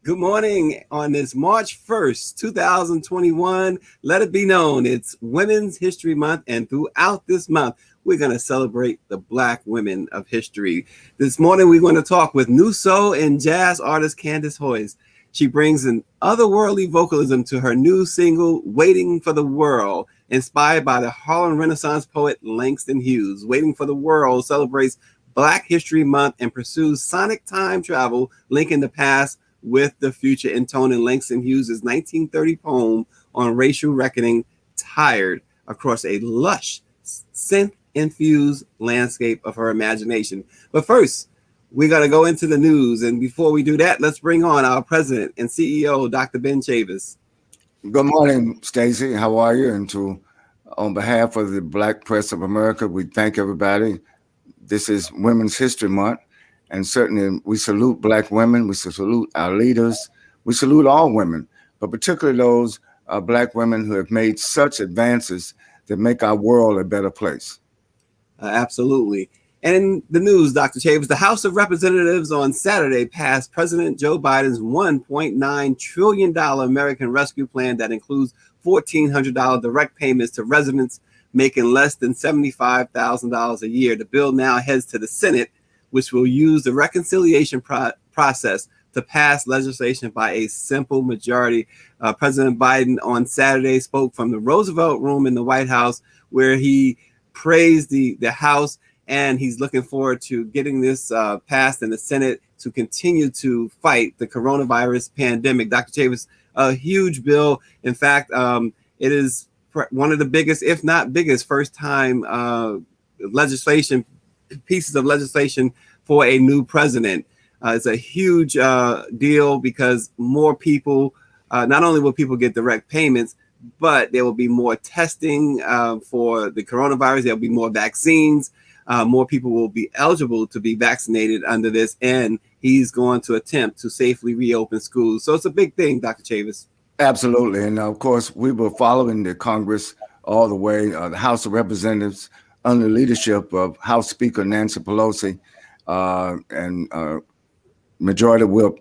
Good morning on this March 1st, 2021. Let it be known it's Women's History Month, and throughout this month, we're going to celebrate the Black women of history. This morning, we're going to talk with NuSoul and jazz artist Candice Hoyes. She brings an otherworldly vocalism to her new single, Waiting for the World, inspired by the Harlem Renaissance poet Langston Hughes. Waiting for the World celebrates Black History Month and pursues sonic time travel, linking the past with the future, intoning Langston Hughes' 1930 poem on racial reckoning, Tired, across a lush, synth-infused landscape of her imagination. But first, we're going to go into the news. And before we do that, let's bring on our president and CEO, Dr. Ben Chavis. Good morning, Stacey. How are you? And on behalf of the Black Press of America, we thank everybody. This is Women's History Month. And certainly we salute Black women, we salute our leaders, we salute all women, but particularly those Black women who have made such advances that make our world a better place. Absolutely. And in the news, Dr. Chavis, the House of Representatives on Saturday passed President Joe Biden's $1.9 trillion American Rescue Plan that includes $1,400 direct payments to residents making less than $75,000 a year. The bill now heads to the Senate, which will use the reconciliation process to pass legislation by a simple majority. President Biden on Saturday spoke from the Roosevelt Room in the White House, where he praised the House, and he's looking forward to getting this passed in the Senate to continue to fight the coronavirus pandemic. Dr. Chavis, a huge bill. In fact, it is one of the biggest, if not biggest, first-time pieces of legislation for a new president. It's a huge deal because more people, not only will people get direct payments, but there will be more testing for the coronavirus. There'll be more vaccines. More people will be eligible to be vaccinated under this, and he's going to attempt to safely reopen schools. So it's a big thing, Dr. Chavis. Absolutely. And of course, we were following the Congress all the way, the House of Representatives, under the leadership of House Speaker Nancy Pelosi and Majority Whip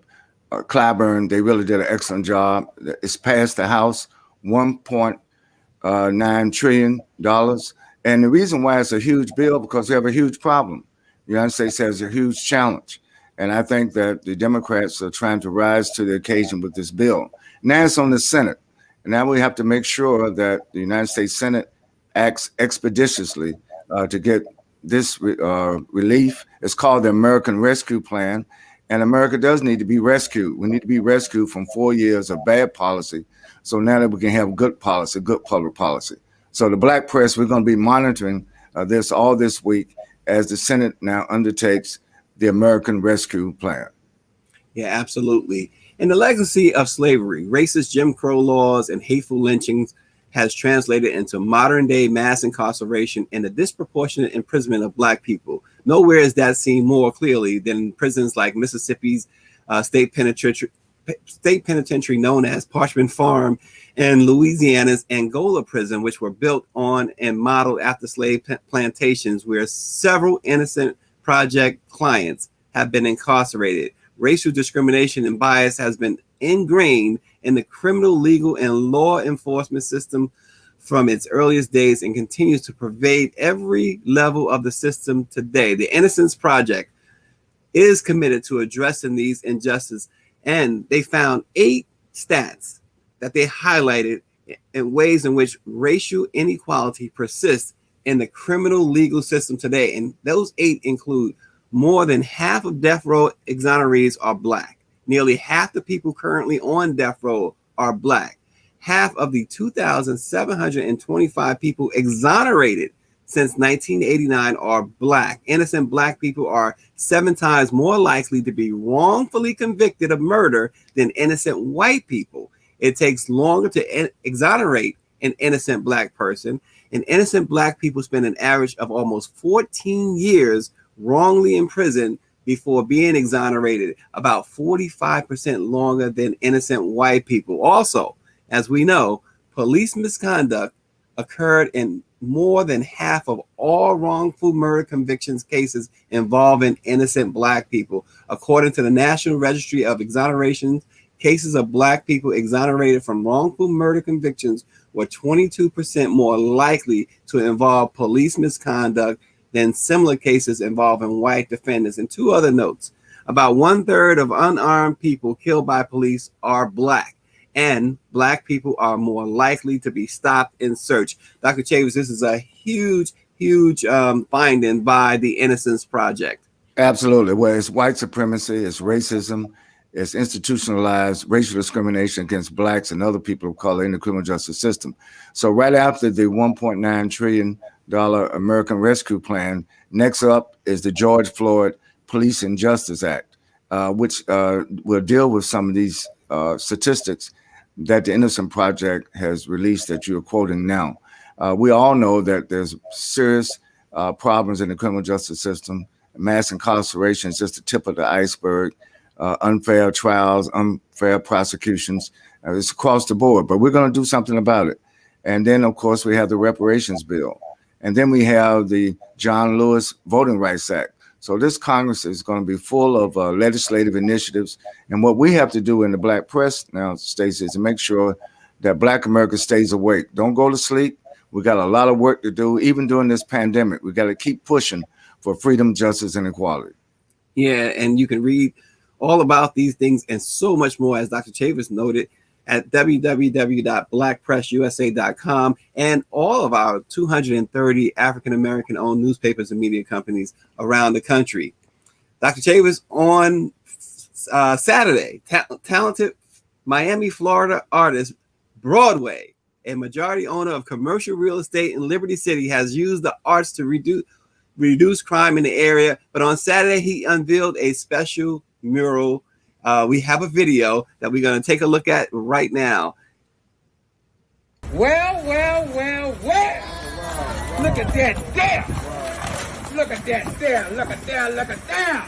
Clyburn. They really did an excellent job. It's passed the House, $1.9 trillion. And the reason why it's a huge bill, because we have a huge problem. The United States has a huge challenge. And I think that the Democrats are trying to rise to the occasion with this bill. Now it's on the Senate. And now we have to make sure that the United States Senate acts expeditiously to get this relief. It's called the American Rescue Plan, and America does need to be rescued. We need to be rescued from 4 years of bad policy, so now that we can have good policy, good public policy. So the Black press, we're going to be monitoring this all this week as the Senate now undertakes the American Rescue Plan. Yeah, absolutely. And the legacy of slavery, racist Jim Crow laws, and hateful lynchings has translated into modern day mass incarceration and the disproportionate imprisonment of Black people. Nowhere is that seen more clearly than in prisons like Mississippi's state penitentiary known as Parchman Farm and Louisiana's Angola prison, which were built on and modeled after slave plantations, where several innocent project clients have been incarcerated. Racial discrimination and bias has been ingrained in the criminal, legal, and law enforcement system from its earliest days and continues to pervade every level of the system today. The Innocence Project is committed to addressing these injustices, and they found 8 stats that they highlighted in ways in which racial inequality persists in the criminal legal system today. And those 8 include more than half of death row exonerees are Black. Nearly half the people currently on death row are Black. Half of the 2,725 people exonerated since 1989 are Black. Innocent Black people are 7 times more likely to be wrongfully convicted of murder than innocent white people. It takes longer to exonerate an innocent Black person, and innocent Black people spend an average of almost 14 years wrongly in prison before being exonerated, about 45% longer than innocent white people. Also, as we know, police misconduct occurred in more than half of all wrongful murder convictions cases involving innocent Black people. According to the National Registry of Exonerations cases of Black people exonerated from wrongful murder convictions were 22% more likely to involve police misconduct than similar cases involving white defendants. And two other notes: about 1/3 of unarmed people killed by police are Black, and Black people are more likely to be stopped and searched. Dr. Chavis, this is a huge finding by the Innocence Project. Absolutely. Well, it's white supremacy, it's racism, it's institutionalized racial discrimination against Blacks and other people of color in the criminal justice system. So right after the $1.9 trillion American Rescue Plan, next up is the George Floyd Police and Justice Act, which will deal with some of these statistics that the Innocence Project has released that you're quoting now. We all know that there's serious problems in the criminal justice system. Mass incarceration is just the tip of the iceberg. Unfair trials, unfair prosecutions. It's across the board, but we're going to do something about it. And then, of course, we have the reparations bill. And then we have the John Lewis Voting Rights Act. So this Congress is going to be full of legislative initiatives. And what we have to do in the Black press now, Stacey, is to make sure that Black America stays awake. Don't go to sleep. We got a lot of work to do, even during this pandemic. We got to keep pushing for freedom, justice, and equality. Yeah, and you can read all about these things and so much more, as Dr. Chavis noted, at www.blackpressusa.com and all of our 230 African-American owned newspapers and media companies around the country. Dr. Chavis, on Saturday, talented Miami, Florida artist Broadway, a majority owner of commercial real estate in Liberty City, has used the arts to reduce crime in the area. But on Saturday, he unveiled a special mural. We have a video that we're going to take a look at right now. Well. Look at that there. Look at that there. Look at there. Look at there.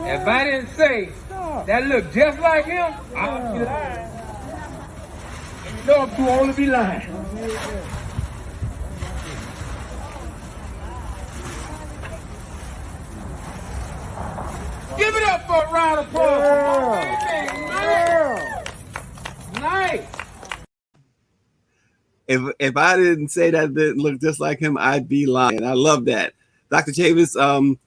If I didn't say that looked just like him, I would be lying. And you know I'm too old to be lying. Give it up for a round of applause. Nice. If I didn't say that didn't look just like him, I'd be lying. I love that. Dr. Chavis,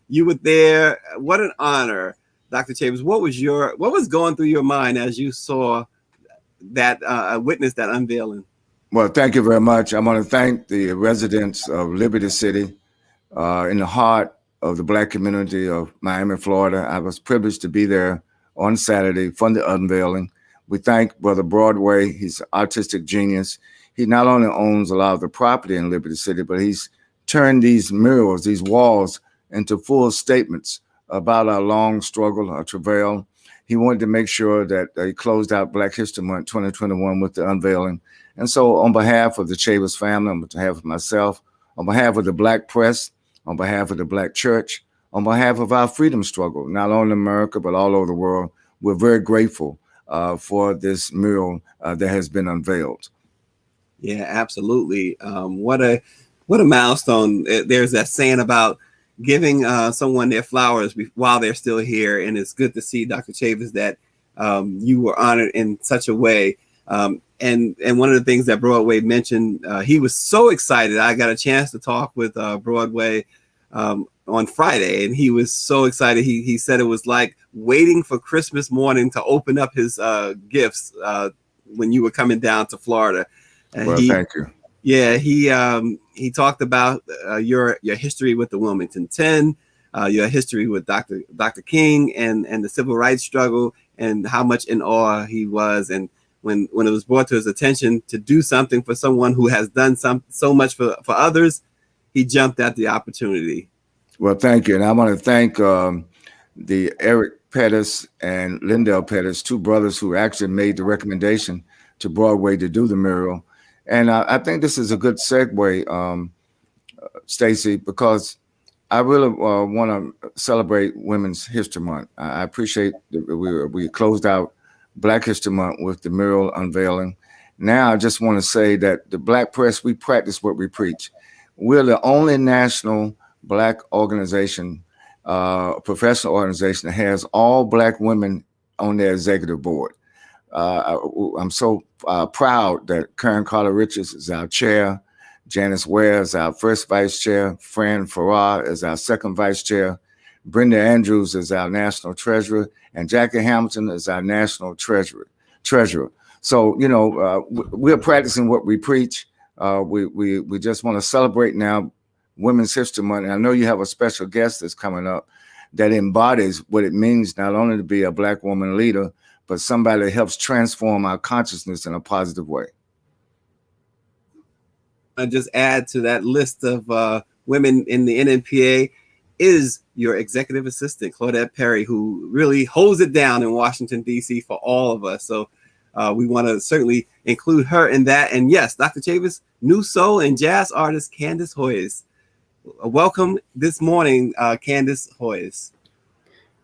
you were there. What an honor. Dr. Chavis, what was going through your mind as you saw that, witnessed that unveiling? Well, thank you very much. I want to thank the residents of Liberty City, in the heart of the Black community of Miami, Florida. I was privileged to be there on Saturday for the unveiling. We thank Brother Broadway. He's an artistic genius. He not only owns a lot of the property in Liberty City, but he's turned these murals, these walls, into full statements about our long struggle, our travail. He wanted to make sure that he closed out Black History Month 2021 with the unveiling. And so on behalf of the Chavis family, on behalf of myself, on behalf of the Black press, on behalf of the Black church, on behalf of our freedom struggle, not only in America, but all over the world, we're very grateful for this mural that has been unveiled. Yeah, absolutely. What a milestone. There's that saying about giving someone their flowers while they're still here. And it's good to see, Dr. Chavis, that you were honored in such a way. And one of the things that Broadway mentioned, he was so excited. I got a chance to talk with Broadway on Friday, and he was so excited. He said it was like waiting for Christmas morning to open up his gifts when you were coming down to Florida. Well, thank you. Yeah, he talked about your history with the Wilmington 10, your history with Dr. King and the civil rights struggle, and how much in awe he was. And when it was brought to his attention to do something for someone who has done so much for others, he jumped at the opportunity. Well, thank you. And I want to thank the Eric Pettis and Lindell Pettis, two brothers who actually made the recommendation to Broadway to do the mural. And I think this is a good segue, Stacey, because I really want to celebrate Women's History Month. I appreciate that we closed out Black History Month with the mural unveiling. Now I just want to say that the Black press, we practice what we preach. We're the only national Black organization, professional organization that has all Black women on their executive board. I'm so proud that Karen Carter Richards is our chair, Janice Ware is our first vice chair, Fran Farrar is our second vice chair, Brenda Andrews is our national treasurer, and Jackie Hamilton is our national treasurer. So, you know, we're practicing what we preach. We just want to celebrate now Women's History Month. And I know you have a special guest that's coming up that embodies what it means not only to be a Black woman leader, but somebody that helps transform our consciousness in a positive way. I just add to that list of women in the NNPA is your executive assistant, Claudette Perry, who really holds it down in Washington, D.C. for all of us. So we want to certainly include her in that. And yes, Dr. Chavis, NuSoul and jazz artist Candice Hoyes. Welcome this morning, Candice Hoyes.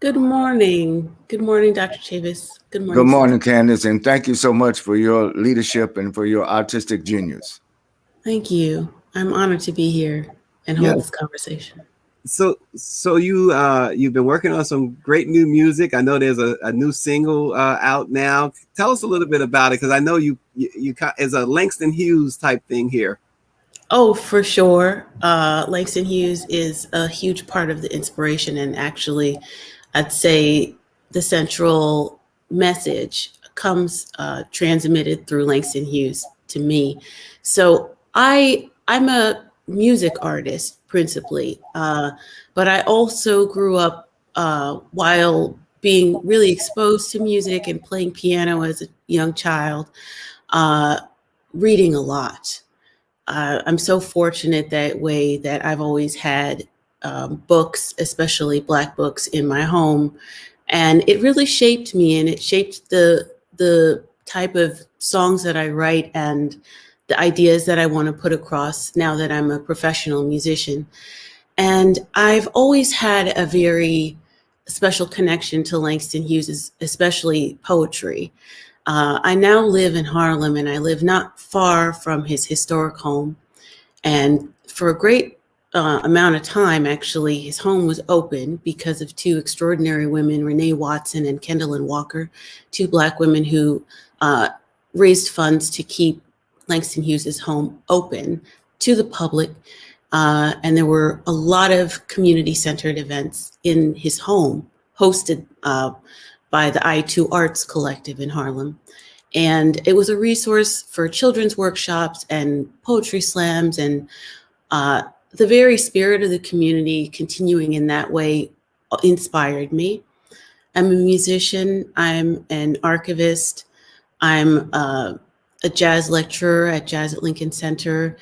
Good morning. Good morning, Dr. Chavis. Good morning. Good morning, Candace, and thank you so much for your leadership and for your artistic genius. Thank you. I'm honored to be here and hold this conversation. So you've been working on some great new music. I know there's a new single out now. Tell us a little bit about it, because I know you is a Langston Hughes type thing here. Oh, for sure. Langston Hughes is a huge part of the inspiration, and actually, I'd say the central message comes transmitted through Langston Hughes to me. So I'm a music artist principally, but I also grew up while being really exposed to music and playing piano as a young child, reading a lot. I'm so fortunate that way that I've always had books, especially Black books, in my home, and it really shaped me, and it shaped the type of songs that I write and the ideas that I want to put across now that I'm a professional musician. And I've always had a very special connection to Langston Hughes, especially poetry. I now live in Harlem, and I live not far from his historic home. And for a great amount of time, actually, his home was open because of two extraordinary women, Renee Watson and Kendall Walker, two Black women who raised funds to keep Langston Hughes's home open to the public. And there were a lot of community-centered events in his home hosted by the I2 Arts Collective in Harlem. And it was a resource for children's workshops and poetry slams, and the very spirit of the community continuing in that way inspired me. I'm a musician, I'm an archivist, I'm a jazz lecturer at Jazz at Lincoln Center,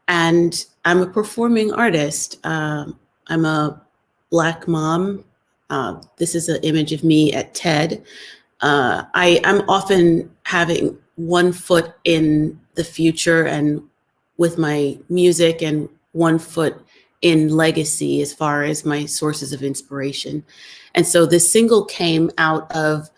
and I'm a performing artist. I'm a Black mom. This is an image of me at TED. I'm often having one foot in the future and with my music, and one foot in legacy as far as my sources of inspiration. And so this single came out of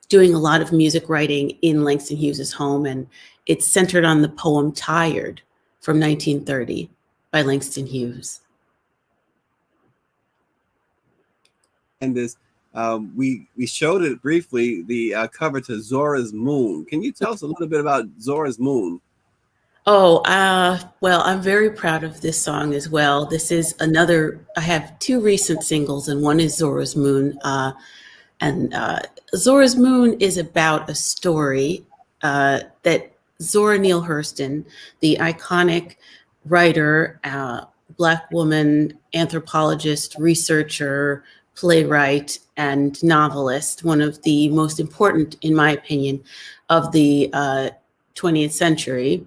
doing a lot of music writing in Langston Hughes's home, and it's centered on the poem Tired from 1930 by Langston Hughes. And this, we showed it briefly, the cover to Zora's Moon. Can you tell us a little bit about Zora's Moon? Oh, well, I'm very proud of this song as well. This is another, I have two recent singles, and one is Zora's Moon. And Zora's Moon is about a story that Zora Neale Hurston, the iconic writer, Black woman, anthropologist, researcher, playwright, and novelist, one of the most important, in my opinion, of the 20th century.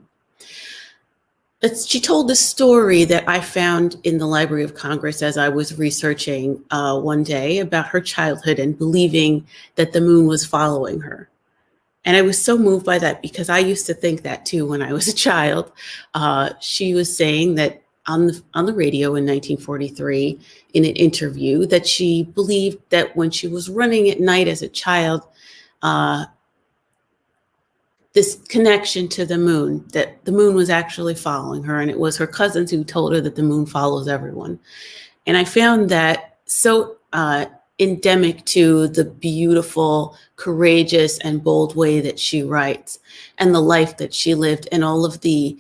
She told the story that I found in the Library of Congress as I was researching one day about her childhood and believing that the moon was following her. And I was so moved by that because I used to think that too when I was a child. She was saying that on the radio in 1943 in an interview that she believed that when she was running at night as a child, this connection to the moon, that the moon was actually following her, and it was her cousins who told her that the moon follows everyone. And I found that so endemic to the beautiful, courageous, and bold way that she writes, and the life that she lived, and all of the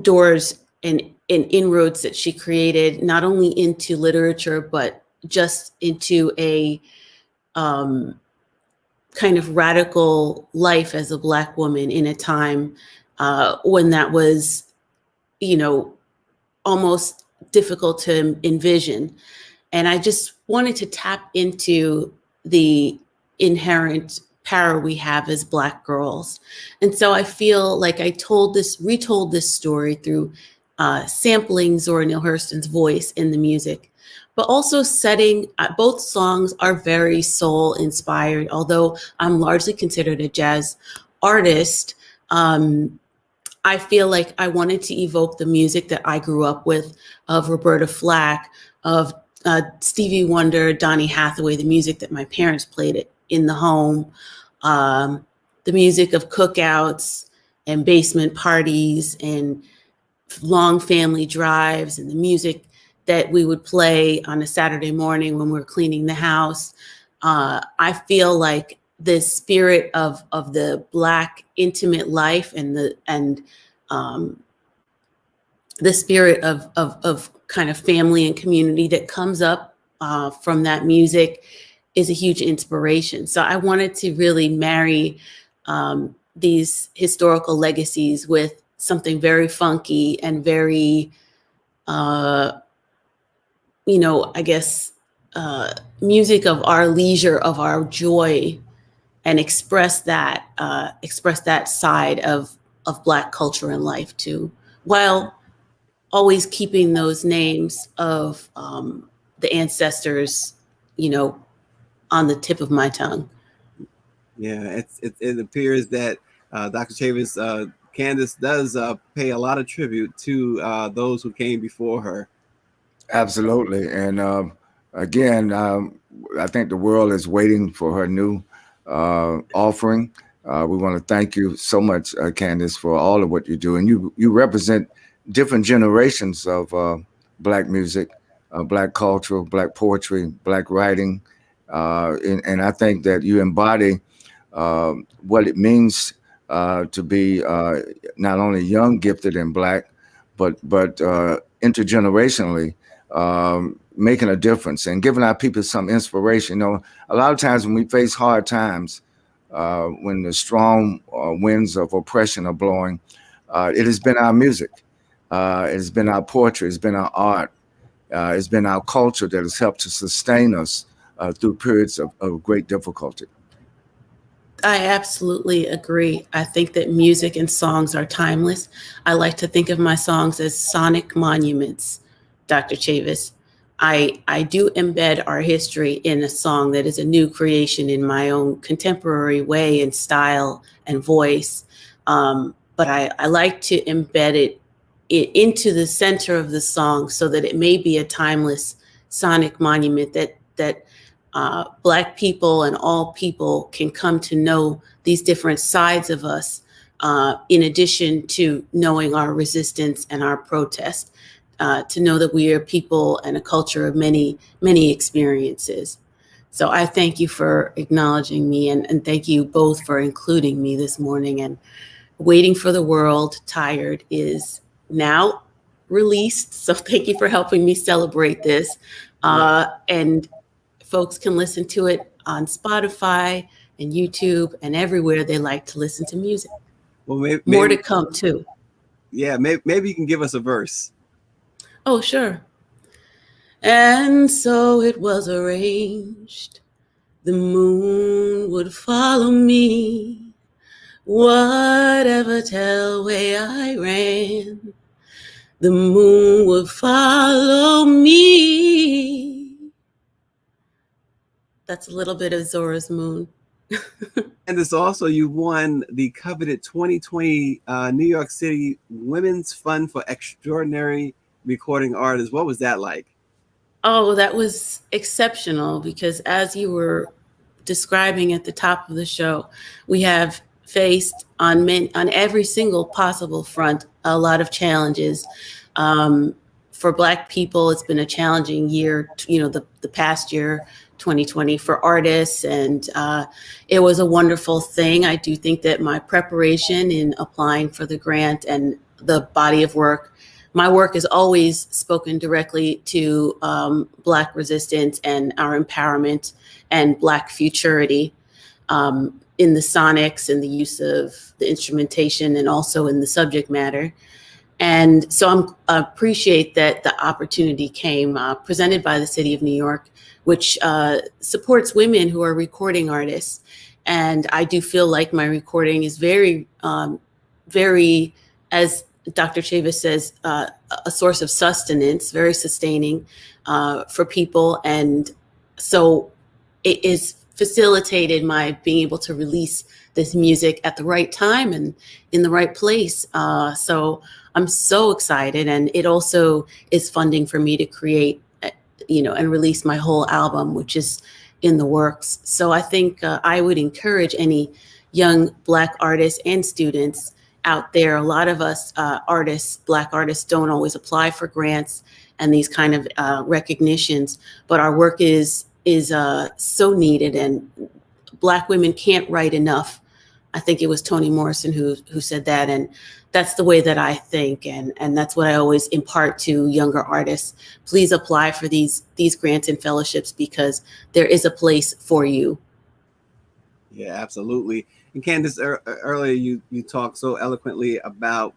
doors and inroads that she created, not only into literature, but just into a kind of radical life as a Black woman in a time when that was, almost difficult to envision. And I just wanted to tap into the inherent power we have as Black girls. And so I feel like I retold this story through sampling Zora Neale Hurston's voice in the music, but also setting, both songs are very soul inspired, although I'm largely considered a jazz artist. I feel like I wanted to evoke the music that I grew up with, of Roberta Flack, of Stevie Wonder, Donny Hathaway, the music that my parents played in the home, the music of cookouts and basement parties and long family drives, and the music that we would play on a Saturday morning when we're cleaning the house. I feel like the spirit of the Black intimate life and the spirit of kind of family and community that comes up from that music is a huge inspiration. So I wanted to really marry these historical legacies with something very funky and very, I guess, music of our leisure, of our joy, and express that side of Black culture and life too, while always keeping those names of the ancestors, on the tip of my tongue. Yeah, it appears that Dr. Chavis, Candace does pay a lot of tribute to those who came before her. Absolutely. And again, I think the world is waiting for her new offering. We want to thank you so much, Candace, for all of what you do. And you represent different generations of Black music, Black culture, Black poetry, Black writing. And I think that you embody what it means to be not only young, gifted, and Black, but intergenerationally making a difference and giving our people some inspiration. A lot of times when we face hard times, when the strong winds of oppression are blowing, it has been our music, it has been our poetry, it's been our art, it's been our culture that has helped to sustain us through periods of great difficulty. I absolutely agree. I think that music and songs are timeless. I like to think of my songs as sonic monuments, Dr. Chavis. I do embed our history in a song that is a new creation in my own contemporary way and style and voice. But I like to embed it into the center of the song so that it may be a timeless sonic monument that Black people and all people can come to know these different sides of us, in addition to knowing our resistance and our protest. To know that we are people and a culture of many, many experiences. So I thank you for acknowledging me, and thank you both for including me this morning. And Waiting for the World, Tired is now released. So thank you for helping me celebrate this. And folks can listen to it on Spotify and YouTube and everywhere they like to listen to music. Well, maybe, more to come too. Yeah, maybe you can give us a verse. Oh, sure. And so it was arranged, the moon would follow me, whatever tell way I ran, the moon would follow me. That's a little bit of Zora's Moon. And it's also, you won the coveted 2020 New York City Women's Fund for Extraordinary Recording Artists. What was that like? Oh, that was exceptional, because as you were describing at the top of the show, we have faced on every single possible front a lot of challenges. for Black people, it's been a challenging year, the past year, 2020, for artists. And it was a wonderful thing. I do think that my preparation in applying for the grant and the body of work, my work has always spoken directly to Black resistance and our empowerment and Black futurity in the sonics and the use of the instrumentation and also in the subject matter. And so I appreciate that the opportunity came presented by the City of New York, which supports women who are recording artists. And I do feel like my recording is very, very, as Dr. Chavis says, a source of sustenance, very sustaining for people. And so it is facilitated my being able to release this music at the right time and in the right place. So I'm so excited. And it also is funding for me to create, and release my whole album, which is in the works. So I think I would encourage any young Black artists and students out there. A lot of us Black artists, don't always apply for grants and these kind of recognitions, but our work is so needed, and Black women can't write enough. I think it was Toni Morrison who said that, and that's the way that I think, and that's what I always impart to younger artists. Please apply for these grants and fellowships, because there is a place for you. Yeah, absolutely. And Candace, earlier you talked so eloquently about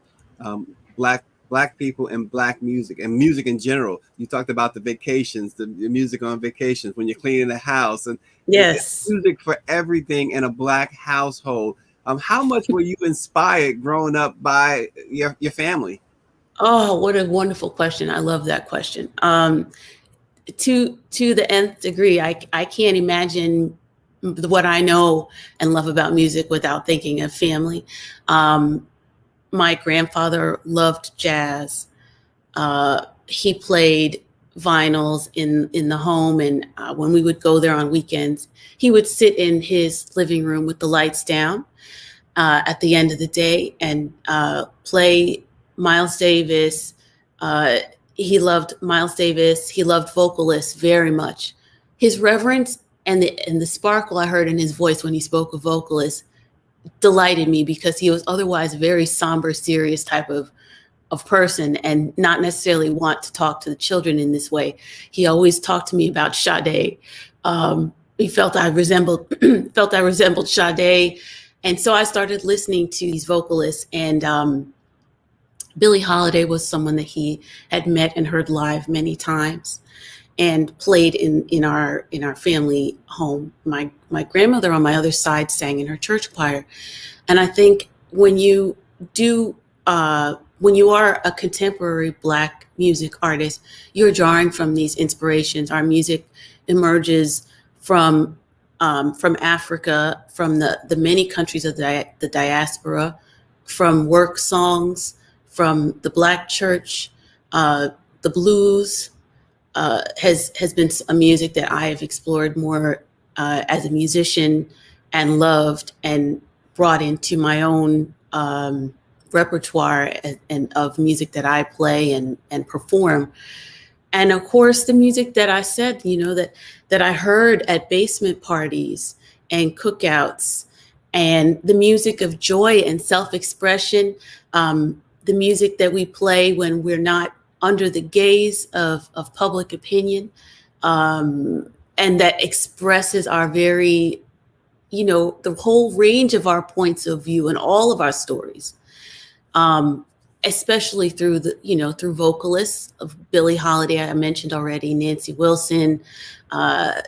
Black people and Black music and music in general. You talked about the vacations, the music on vacations, when you're cleaning the house, and yes, music for everything in a Black household. How much were you inspired growing up by your family? Oh, what a wonderful question. I love that question. To the nth degree, I can't imagine what I know and love about music without thinking of family. My grandfather loved jazz. He played vinyls in the home, and when we would go there on weekends, he would sit in his living room with the lights down at the end of the day and play Miles Davis. He loved Miles Davis. He loved vocalists very much. His reverence and the sparkle I heard in his voice when he spoke of vocalists delighted me, because he was otherwise a very somber, serious type of person, and not necessarily want to talk to the children in this way. He always talked to me about Sade. He felt I resembled Sade. And so I started listening to these vocalists, and Billie Holiday was someone that he had met and heard live many times and played in our family home. My grandmother on my other side sang in her church choir. And I think when you are a contemporary Black music artist, you're drawing from these inspirations. Our music emerges from Africa, from the many countries of the diaspora, from work songs, from the Black church, the blues. Has been a music that I have explored more as a musician and loved and brought into my own repertoire and of music that I play and perform. And of course, the music that I said, that I heard at basement parties and cookouts, and the music of joy and self-expression, the music that we play when we're not under the gaze of public opinion, and that expresses our very, the whole range of our points of view and all of our stories, especially through through vocalists of Billie Holiday, I mentioned already, Nancy Wilson, Ella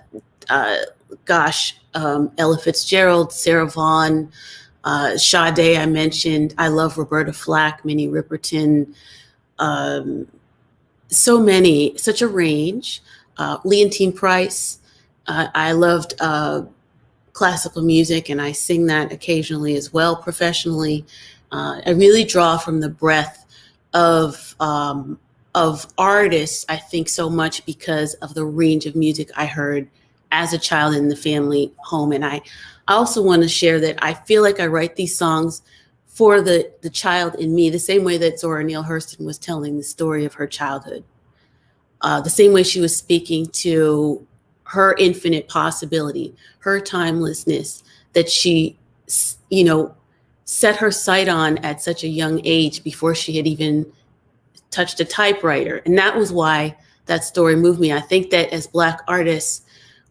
Fitzgerald, Sarah Vaughan, Sade, I mentioned. I love Roberta Flack, Minnie Riperton, such a range. Leontine Price. I loved classical music, and I sing that occasionally as well professionally. I really draw from the breadth of artists, I think, so much because of the range of music I heard as a child in the family home. And I also want to share that I feel like I write these songs for the child in me, the same way that Zora Neale Hurston was telling the story of her childhood. the same way she was speaking to her infinite possibility, her timelessness that she, set her sight on at such a young age before she had even touched a typewriter. And that was why that story moved me. I think that as Black artists,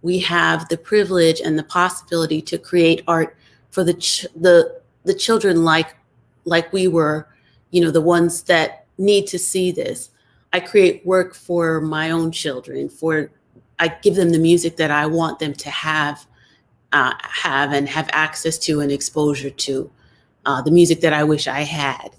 we have the privilege and the possibility to create art for the children like we were, the ones that need to see this. I create work for my own children. I give them the music that I want them to have access to and exposure to, the music that I wish I had.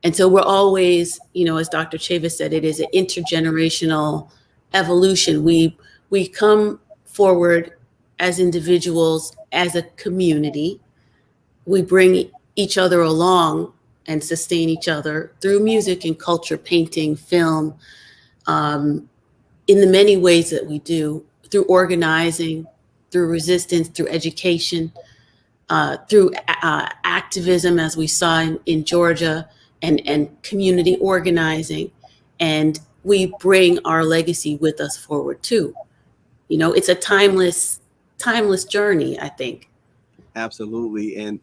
And so we're always, as Dr. Chavis said, it is an intergenerational evolution. We come forward as individuals, as a community. We bring each other along and sustain each other through music and culture, painting, film, in the many ways that we do, through organizing, through resistance, through education, through activism, as we saw in Georgia, and community organizing. And we bring our legacy with us forward too. It's a timeless journey, I think. Absolutely. And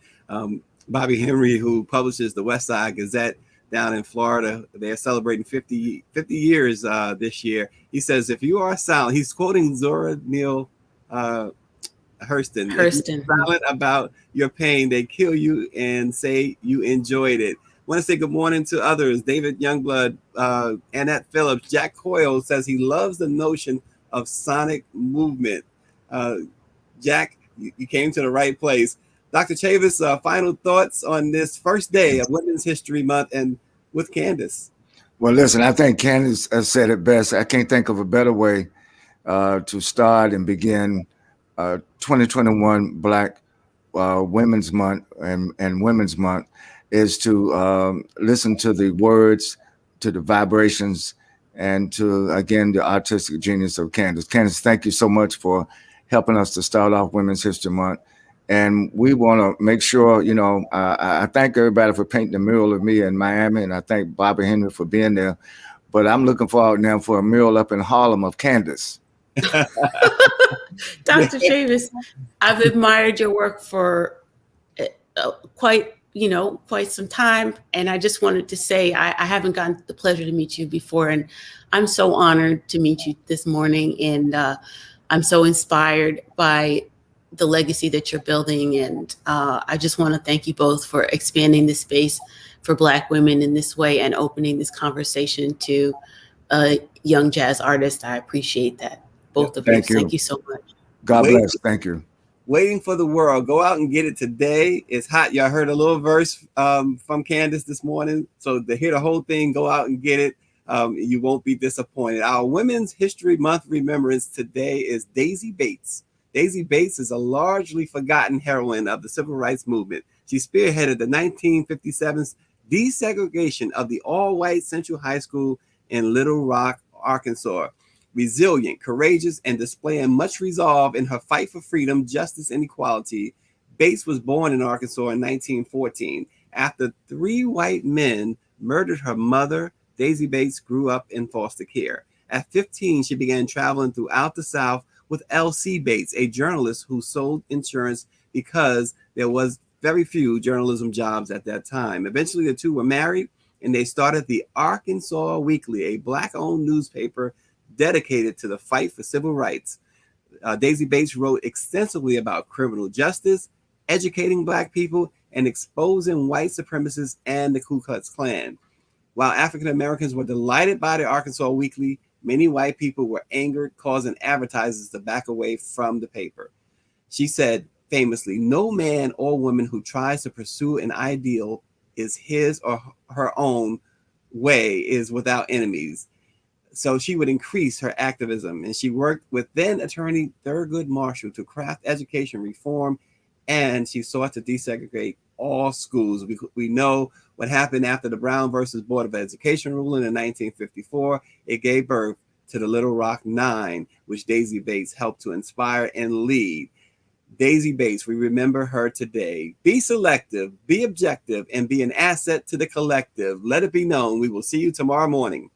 Bobby Henry, who publishes the West Side Gazette down in Florida, they're celebrating 50 years this year. He says, if you are silent, he's quoting Zora Neale Hurston. If you're silent about your pain, they kill you and say you enjoyed it. Want to say good morning to others. David Youngblood, Annette Phillips, Jack Coyle says he loves the notion of sonic movement. Jack, you came to the right place. Dr. Chavis, final thoughts on this first day of Women's History Month and with Candace. Well, listen, I think Candace has said it best. I can't think of a better way to start and begin 2021 Black Women's Month and Women's Month is to listen to the words, to the vibrations, and to, again, the artistic genius of Candace. Candace, thank you so much for helping us to start off Women's History Month. And we want to make sure, I thank everybody for painting a mural of me in Miami, and I thank Bobby Henry for being there. But I'm looking forward now for a mural up in Harlem of Candace. Dr. Chavis, I've admired your work for quite some time. And I just wanted to say, I haven't gotten the pleasure to meet you before. And I'm so honored to meet you this morning. And I'm so inspired by the legacy that you're building. And I just want to thank you both for expanding the space for Black women in this way and opening this conversation to young jazz artists. I appreciate that. Both of you. Thank you so much. God bless. Thank you. Waiting for the World. Go out and get it today. It's hot. Y'all heard a little verse from Candace this morning. So to hear the whole thing, go out and get it. You won't be disappointed. Our Women's History Month remembrance today is Daisy Bates. Daisy Bates is a largely forgotten heroine of the civil rights movement. She spearheaded the 1957 desegregation of the all-white Central High School in Little Rock, Arkansas. Resilient, courageous, and displaying much resolve in her fight for freedom, justice, and equality, Bates was born in Arkansas in 1914. After 3 white men murdered her mother, Daisy Bates grew up in foster care. At 15, she began traveling throughout the South with L.C. Bates, a journalist who sold insurance because there was very few journalism jobs at that time. Eventually, the two were married, and they started the Arkansas Weekly, a Black-owned newspaper dedicated to the fight for civil rights. Daisy Bates wrote extensively about criminal justice, educating Black people, and exposing white supremacists and the Ku Klux Klan. While African Americans were delighted by the Arkansas Weekly, many white people were angered, causing advertisers to back away from the paper. She said famously, "No man or woman who tries to pursue an ideal is his or her own way is without enemies." So she would increase her activism, and she worked with then attorney Thurgood Marshall to craft education reform, and she sought to desegregate all schools. We know what happened after the Brown versus Board of Education ruling in 1954. It gave birth to the Little Rock Nine, which Daisy Bates helped to inspire and lead. Daisy Bates, we remember her today. Be selective, be objective, and be an asset to the collective. Let it be known. We will see you tomorrow morning.